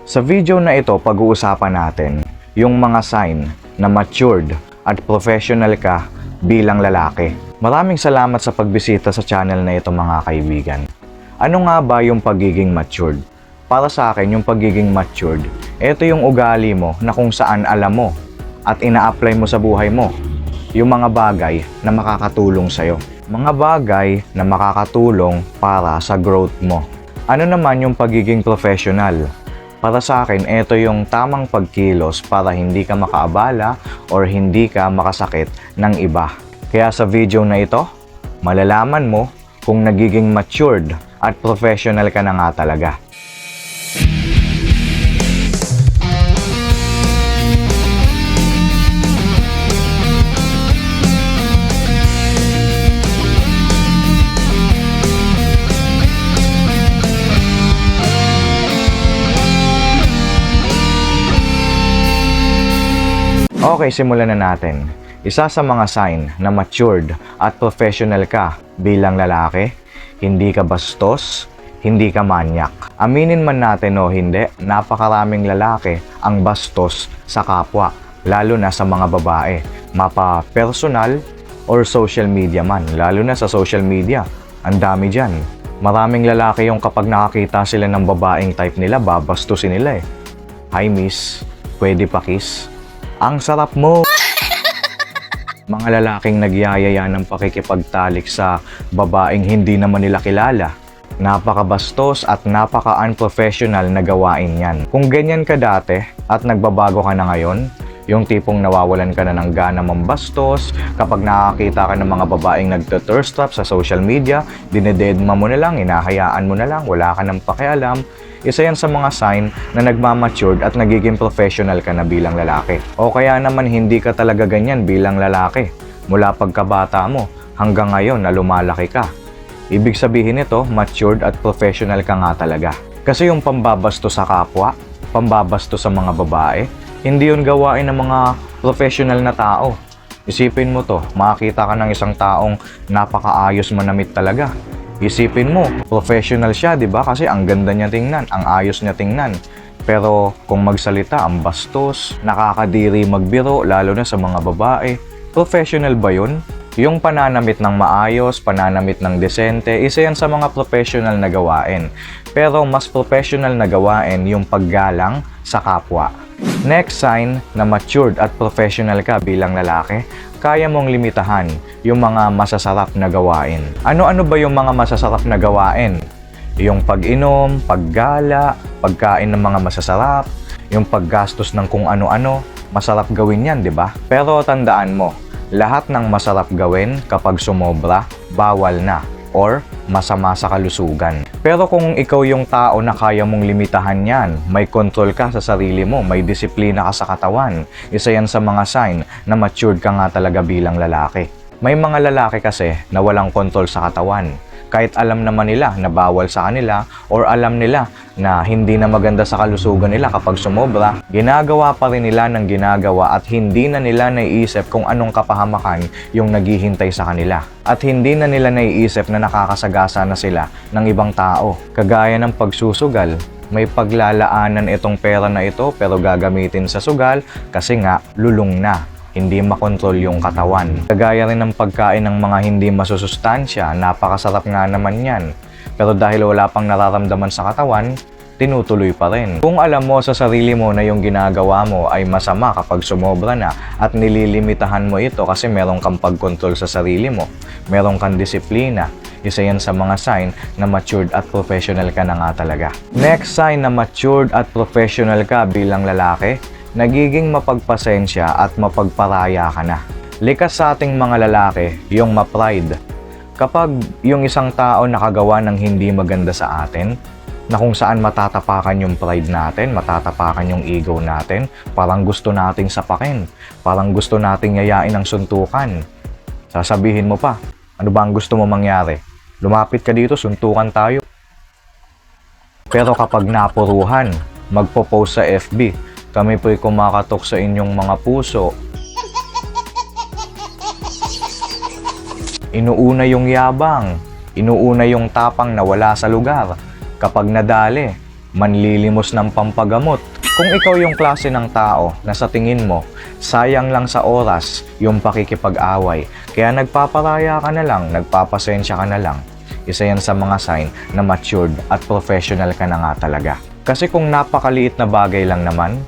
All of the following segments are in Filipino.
Sa video na ito, pag-uusapan natin yung mga sign na matured at professional ka bilang lalaki. Maraming salamat sa pagbisita sa channel na ito mga kaibigan. Ano nga ba yung pagiging matured? Para sa akin, yung pagiging matured, ito yung ugali mo na kung saan alam mo at ina-apply mo sa buhay mo yung mga bagay na makakatulong sa'yo. Mga bagay na makakatulong para sa growth mo. Ano naman yung pagiging professional? Para sa akin, ito yung tamang pagkilos para hindi ka makaabala or hindi ka makasakit ng iba. Kaya sa video na ito, malalaman mo kung nagiging matured at professional ka na nga talaga. Okay, simulan na natin. Isa sa mga sign na matured at professional ka bilang lalaki, hindi ka bastos, hindi ka manyak. Aminin man natin o hindi, napakaraming lalaki ang bastos sa kapwa, lalo na sa mga babae, mapa personal or social media man. Lalo na sa social media, ang dami dyan. Maraming lalaki yung kapag nakakita sila ng babaeng type nila, babastusin nila eh. Hi miss, pwede pa kiss? Ang sarap mo! Mga lalaking nagyayaya ng pakikipagtalik sa babaeng hindi naman nila kilala. Napakabastos at napaka-unprofessional na gawain yan. Kung ganyan ka dati at nagbabago ka na ngayon, yung tipong nawawalan ka na ng gana mambastos, kapag nakakita ka ng mga babaeng nagtuthirst trap sa social media, dinededma mo na lang, hinahayaan mo na lang, wala ka ng pakialam. Isa yan sa mga sign na nagmamatured at nagiging professional ka na bilang lalaki. O kaya naman hindi ka talaga ganyan bilang lalaki. Mula pagkabata mo hanggang ngayon na lumalaki ka. Ibig sabihin nito, matured at professional ka nga talaga. Kasi yung pambabasto sa kapwa, pambabasto sa mga babae, hindi yun gawain ng mga professional na tao. Isipin mo to, makakita ka ng isang taong napakaayos manamit talaga. Isipin mo, professional siya, di ba? Kasi ang ganda niya tingnan, ang ayos niya tingnan. Pero kung magsalita, ang bastos, nakakadiri magbiro, lalo na sa mga babae. Professional ba yun? Yung pananamit ng maayos, pananamit ng desente, isa yan sa mga professional na gawain. Pero mas professional na gawain yung paggalang sa kapwa. Next sign na matured at professional ka bilang lalaki, kaya mong limitahan yung mga masasarap na gawain. Ano-ano ba yung mga masasarap na gawain? Yung pag-inom, paggala, pagkain ng mga masasarap, yung paggastos ng kung ano-ano, masarap gawin yan, di ba? Pero tandaan mo, lahat ng masarap gawin kapag sumobra, bawal na or masama sa kalusugan. Pero kung ikaw yung tao na kaya mong limitahan yan, may control ka sa sarili mo, may disiplina ka sa katawan, isa yan sa mga sign na matured ka nga talaga bilang lalaki. May mga lalaki kasi na walang control sa katawan. Kahit alam naman nila na bawal sa kanila or alam nila na hindi na maganda sa kalusugan nila kapag sumobra, ginagawa pa rin nila ng ginagawa at hindi na nila naiisip kung anong kapahamakan yung naghihintay sa kanila. At hindi na nila naiisip na nakakasagasa na sila ng ibang tao. Kagaya ng pagsusugal, may paglalaanan itong pera na ito pero gagamitin sa sugal kasi nga lulong na. Hindi makontrol yung katawan. Kagaya rin ng pagkain ng mga hindi masusustansya, napakasarap nga naman yan. Pero dahil wala pang nararamdaman sa katawan, tinutuloy pa rin. Kung alam mo sa sarili mo na yung ginagawa mo ay masama kapag sumobra na at nililimitahan mo ito kasi meron kang pagkontrol sa sarili mo, meron kang disiplina, isa yan sa mga sign na matured at professional ka na nga talaga. Next sign na matured at professional ka bilang lalaki, nagiging mapagpasensya at mapagparaya ka na. Likas sa ating mga lalaki yung ma-pride. Kapag yung isang tao nakagawa ng hindi maganda sa atin, na kung saan matatapakan yung pride natin, matatapakan yung ego natin, parang gusto nating sapakin, parang gusto nating yayain ng suntukan. Sasabihin mo pa, ano ba ang gusto mo mangyari? Lumapit ka dito, suntukan tayo. Pero kapag napuruhan, magpo-post sa FB, kami po'y kumakatok sa inyong mga puso. Inuuna yung yabang, inuuna yung tapang na wala sa lugar. Kapag nadali, manlilimos ng pampagamot. Kung ikaw yung klase ng tao na sa tingin mo, sayang lang sa oras yung pakikipag-away, kaya nagpaparaya ka na lang, nagpapasensya ka na lang, isa yan sa mga sign na matured at professional ka na nga talaga. Kasi kung napakaliit na bagay lang naman,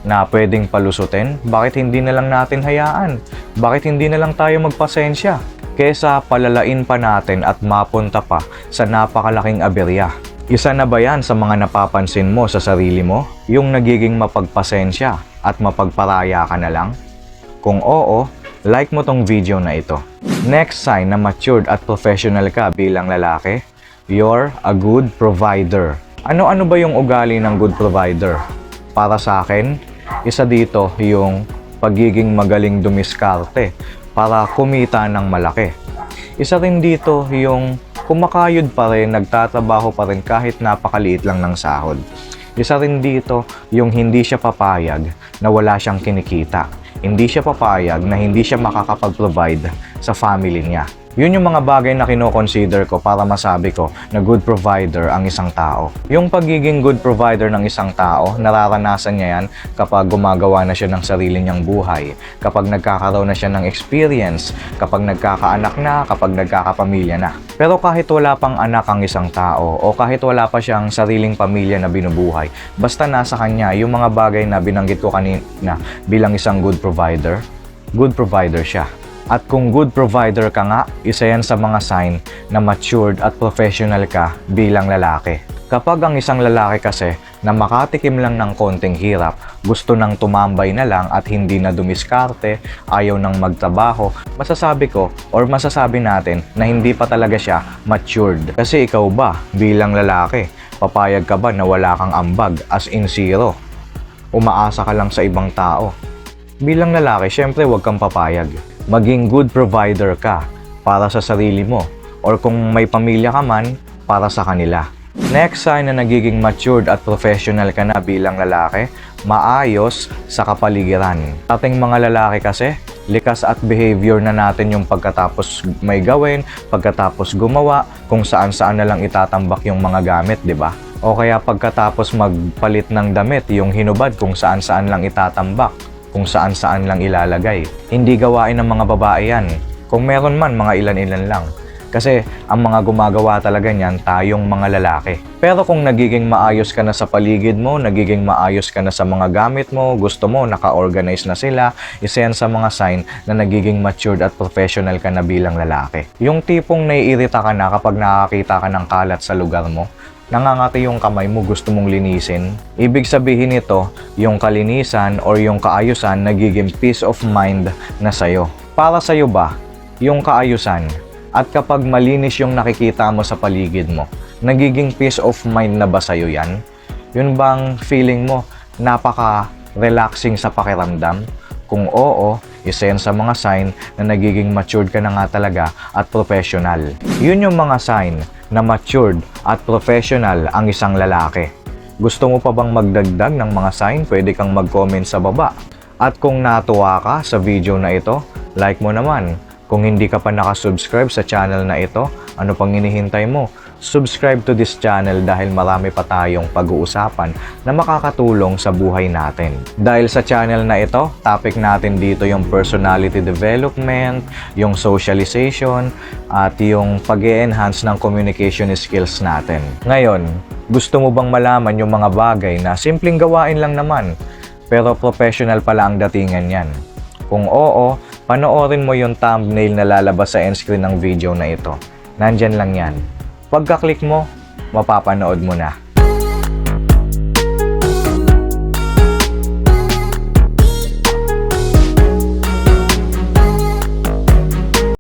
na pwedeng palusutin, bakit hindi na lang natin hayaan? Bakit hindi na lang tayo magpasensya? Kesa palalain pa natin at mapunta pa sa napakalaking aberya. Isa na ba yan sa mga napapansin mo sa sarili mo? Yung nagiging mapagpasensya at mapagparaya ka na lang? Kung oo, like mo tong video na ito. Next sign na matured at professional ka bilang lalaki, you're a good provider. Ano-ano ba yung ugali ng good provider? Para sa akin, isa dito yung pagiging magaling dumiskarte para kumita ng malaki. Isa rin dito yung kumakayod pa rin, nagtatrabaho pa rin kahit napakaliit lang ng sahod. Isa rin dito yung hindi siya papayag na wala siyang kinikita. Hindi siya papayag na hindi siya makakapag-provide sa family niya. Yun yung mga bagay na kino-consider ko para masabi ko na good provider ang isang tao. Yung pagiging good provider ng isang tao, nararanasan niya yan kapag gumagawa na siya ng sarili niyang buhay, kapag nagkakaroon na siya ng experience, kapag nagkakaanak na, kapag nagkakapamilya na. Pero kahit wala pang anak ang isang tao o kahit wala pa siyang sariling pamilya na binubuhay, basta nasa kanya yung mga bagay na binanggit ko kanina bilang isang good provider siya. At kung good provider ka nga, isa yan sa mga sign na matured at professional ka bilang lalaki. Kapag ang isang lalaki kasi na makatikim lang ng konting hirap, gusto nang tumambay na lang at hindi na dumiskarte, ayaw nang magtrabaho, masasabi natin na hindi pa talaga siya matured. Kasi ikaw ba, bilang lalaki, papayag ka ba na wala kang ambag as in zero? Umaasa ka lang sa ibang tao? Bilang lalaki, syempre huwag kang papayag. Maging good provider ka para sa sarili mo or kung may pamilya ka man, para sa kanila. Next sign na nagiging matured at professional ka na bilang lalaki, maayos sa kapaligiran. Ating mga lalaki kasi, likas at behavior na natin yung pagkatapos may gawin, pagkatapos gumawa, kung saan-saan na lang itatambak yung mga gamit, di ba? O kaya pagkatapos magpalit ng damit, yung hinubad kung saan-saan lang itatambak, kung saan-saan lang ilalagay. Hindi gawain ng mga babae yan. Kung meron man, mga ilan-ilan lang. Kasi ang mga gumagawa talaga niyan, tayong mga lalaki. Pero kung nagiging maayos ka na sa paligid mo, nagiging maayos ka na sa mga gamit mo, gusto mo, naka-organize na sila, isa yan sa mga sign na nagiging matured at professional ka na bilang lalaki. Yung tipong naiirita ka na kapag nakakita ka ng kalat sa lugar mo, nangangati yung kamay mo, gusto mong linisin. Ibig sabihin nito, yung kalinisan or yung kaayusan nagiging peace of mind na sa'yo. Para sa'yo ba, yung kaayusan, at kapag malinis yung nakikita mo sa paligid mo, nagiging peace of mind na ba sa'yo yan? Yun bang feeling mo, napaka-relaxing sa pakiramdam? Kung oo, isa yan sa mga sign na nagiging matured ka na nga talaga at professional. Yun yung mga sign na matured at professional ang isang lalaki. Gusto mo pa bang magdagdag ng mga sign? Pwede kang mag-comment sa baba. At kung natuwa ka sa video na ito, like mo naman. Kung hindi ka pa nakasubscribe sa channel na ito, ano pang hinihintay mo? Subscribe to this channel dahil marami pa tayong pag-uusapan na makakatulong sa buhay natin. Dahil sa channel na ito, topic natin dito yung personality development, yung socialization, at yung pag-e-enhance ng communication skills natin. Ngayon, gusto mo bang malaman yung mga bagay na simpleng gawain lang naman, pero professional pala ang datingan yan? Kung oo, panoorin mo yung thumbnail na lalabas sa end screen ng video na ito. Nandyan lang yan. Pagka-click mo, mapapanood mo na.